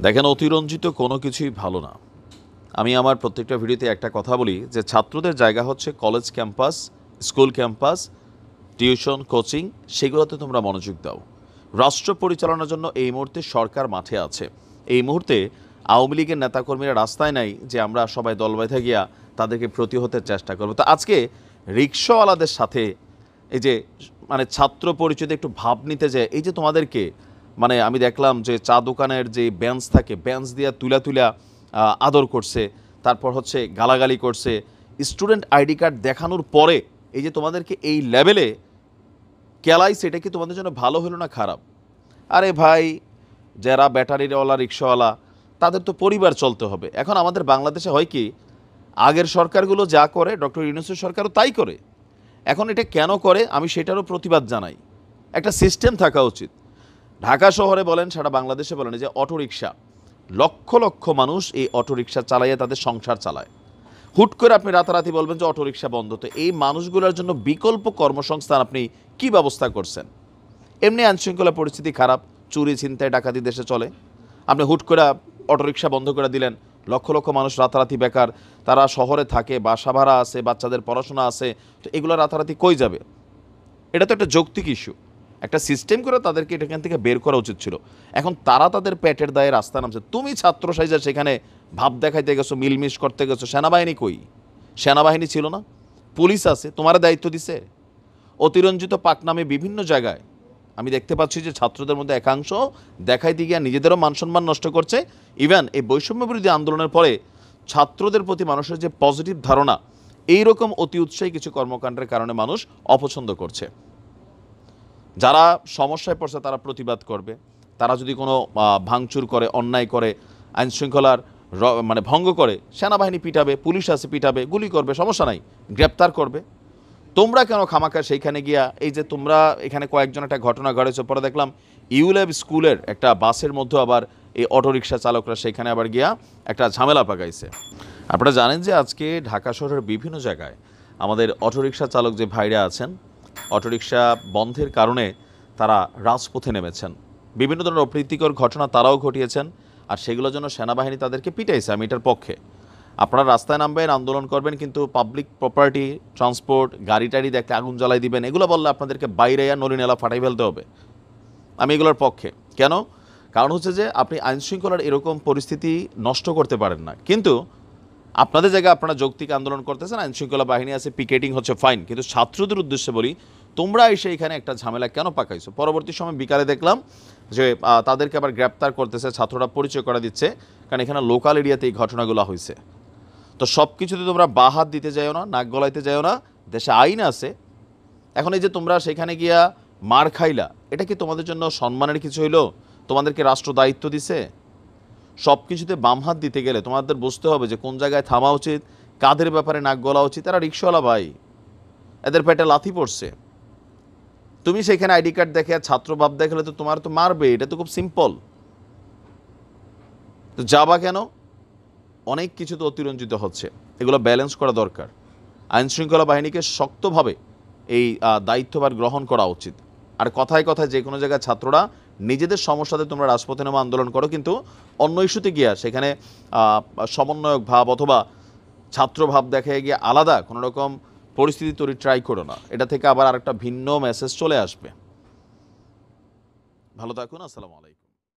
দেখেন, অতিরঞ্জিত কোনো কিছুই ভালো না। আমি আমার প্রত্যেকটা ভিডিওতে একটা কথা বলি যে ছাত্রদের জায়গা হচ্ছে college campus, school campus, tuition, coaching, সেগুলোতে তোমরা মনোযোগ দাও। রাষ্ট্র পরিচালনার জন্য এই মুহূর্তে সরকার মাঠে আছে। এই মুহূর্তে আওয়ামী লীগের নেতাকর্মীরা রাস্তায় নাই যে আমরা সবাই দল বেঁধে গিয়া তাদেরকে প্রতিহতের চেষ্টা করবো। তো আজকে রিক্সাওয়ালাদের সাথে এই যে ছাত্র পরিচয়ে একটু ভাব নিতে যায়, এই যে তোমাদেরকে আমি দেখলাম যে চা দোকানের যে বেঞ্চ থাকে, বেঞ্চ দিয়া তুলা আদর করছে, তারপর হচ্ছে গালাগালি করছে। স্টুডেন্ট আইডি কার্ড দেখানোর পরে এই যে তোমাদেরকে এই লেভেলে কেলাই, সেটা কি তোমাদের জন্য ভালো হলো না খারাপ? আরে ভাই, যারা ব্যাটারিওয়ালা রিক্সাওয়ালা তাদের তো পরিবার চলতে হবে। এখন আমাদের বাংলাদেশে হয় কি, আগের সরকারগুলো যা করে ডক্টর ইউনূসের সরকারও তাই করে। এখন এটা কেন করে আমি সেটারও প্রতিবাদ জানাই। একটা সিস্টেম থাকা উচিত। ঢাকা শহরে বলেন, সারা বাংলাদেশে বলেন, যে অটোরিকশা, লক্ষ লক্ষ মানুষ এই অটোরিকশা চালাইয়ে তাদের সংসার চালায়। হুট করে আপনি রাতারাতি বলবেন যে অটোরিকশা বন্ধ। তো এই মানুষগুলোর জন্য বিকল্প কর্মসংস্থান আপনি কি ব্যবস্থা করছেন? এমনি আইনশৃঙ্খলা পরিস্থিতি খারাপ, চুরি ছিনতাই ডাকাতি দেশে চলে, আপনি হুট করে অটোরিকশা বন্ধ করে দিলেন। লক্ষ লক্ষ মানুষ রাতারাতি বেকার, তারা শহরে থাকে, বাসা ভাড়া আছে, বাচ্চাদের পড়াশোনা আছে। তো এগুলো রাতারাতি কই যাবে? এটা তো একটা যৌক্তিক ইস্যু। একটা সিস্টেম করে তাদেরকে এখান থেকে বের করা উচিত ছিল। এখন তারা তাদের পেটের দায়ে রাস্তা নামছে। তুমি ছাত্র সাইজা সেখানে ভাব দেখাইতে গেছো, মিলমিশ করতে গেছো। সেনাবাহিনী কই? সেনাবাহিনী ছিল না? পুলিশ আছে, তোমার দায়িত্ব দিছে। অতিরঞ্জিত পাকনামে বিভিন্ন জায়গায় আমি দেখতে পাচ্ছি যে ছাত্রদের মধ্যে একাংশ দেখাইতে গিয়া নিজেদেরও মানসম্মান নষ্ট করছে। ইভেন এই বৈষম্য বিরোধী আন্দোলনের পরে ছাত্রদের প্রতি মানুষের যে পজিটিভ ধারণা, এইরকম অতি উৎসাহী কিছু কর্মকাণ্ডের কারণে মানুষ অপছন্দ করছে। যারা সমস্যায় পড়ছে তারা প্রতিবাদ করবে। তারা যদি কোনো ভাঙচুর করে, অন্যায় করে, আইনশৃঙ্খলার ভঙ্গ করে, সেনাবাহিনী পিটাবে, পুলিশ আছে পিটাবে, গুলি করবে, সমস্যা নাই, গ্রেপ্তার করবে। তোমরা কেন খামাখা সেইখানে গিয়া, এই যে তোমরা এখানে কয়েকজন একটা ঘটনা ঘটেছে, পরে দেখলাম ইউল্যাব স্কুলের একটা বাসের মধ্যে আবার এই অটোরিকশা চালকরা সেখানে আবার গিয়া একটা ঝামেলা পাকাইছে। আপনারা জানেন যে আজকে ঢাকা শহরের বিভিন্ন জায়গায় আমাদের অটোরিকশা চালক যে ভাইরা আছেন, অটোরিকশা বন্ধের কারণে তারা রাজপথে নেমেছেন। বিভিন্ন ধরনের অপ্রীতিকর ঘটনা তারাও ঘটিয়েছেন, আর সেগুলোর জন্য সেনাবাহিনী তাদেরকে পিটাইছে। আমি এটার পক্ষে। আপনারা রাস্তায় নামবেন, আন্দোলন করবেন, কিন্তু পাবলিক প্রপার্টি, ট্রান্সপোর্ট, গাড়ি টাড়ি দেখলে আগুন জ্বালাই দিবেন, এগুলো বললে আপনাদেরকে বাইরে নলিনেলা ফাটাই ফেলতে হবে। আমি এগুলোর পক্ষে। কেন? কারণ হচ্ছে যে আপনি আইনশৃঙ্খলার এরকম পরিস্থিতি নষ্ট করতে পারেন না। কিন্তু আপনাদের জায়গায় আপনারা যৌক্তিক আন্দোলন করতেছেন, আইনশৃঙ্খলা বাহিনী আছে, পিকেটিং হচ্ছে, ফাইন। কিন্তু ছাত্রদের উদ্দেশ্যে বলি, তোমরা এসে এখানে একটা ঝামেলা কেন পাকাইছো? পরবর্তী সময় বিকালে দেখলাম যে তাদেরকে আবার গ্রেপ্তার করতেছে, ছাত্ররা পরিচয় করে দিচ্ছে, কারণ এখানে লোকাল এরিয়াতে এই ঘটনাগুলো হয়েছে। তো সব কিছুতে তোমরা বাহাত দিতে যাও না, নাক গলাইতে যাও না। দেশে আইন আছে। এখন এই যে তোমরা সেখানে গিয়া মার খাইলা, এটা কি তোমাদের জন্য সম্মানের কিছু হইলো? তোমাদেরকে রাষ্ট্র দায়িত্ব দিছে। সব কিছুতে বাম হাত দিতে গেলে তোমাদের বুঝতে হবে যে কোন জায়গায় থামা উচিত, কাদের ব্যাপারে নাক গলা উচিত। তারা রিক্সাওয়ালা ভাই, এদের পেটে লাথি পড়ছে। তুমি সেখানে আইডি কার্ড দেখে ছাত্র ভাব দেখালে তো তোমার তো মারবে, এটা তো খুব সিম্পল। তো যাবা কেন? অনেক কিছু তো অতিরঞ্জিত হচ্ছে, এগুলো ব্যালেন্স করা দরকার। আইনশৃঙ্খলা বাহিনীকে শক্তভাবে এই দায়িত্বভার গ্রহণ করা উচিত। আর কথায় কথায় যে কোনো জায়গায় ছাত্ররা নিজেদের সমস্যাতে তোমরা রাজপথে নেমে আন্দোলন করো, কিন্তু অন্য ইস্যুতে গিয়া সেখানে সমন্বয়ক ভাব অথবা ছাত্র ভাব দেখে গিয়ে আলাদা কোনো রকম পরিস্থিতি তৈরি ট্রাই করো না। এটা থেকে আবার আরেকটা ভিন্ন মেসেজ চলে আসবে। ভালো থাকুন। আসসালামু আলাইকুম।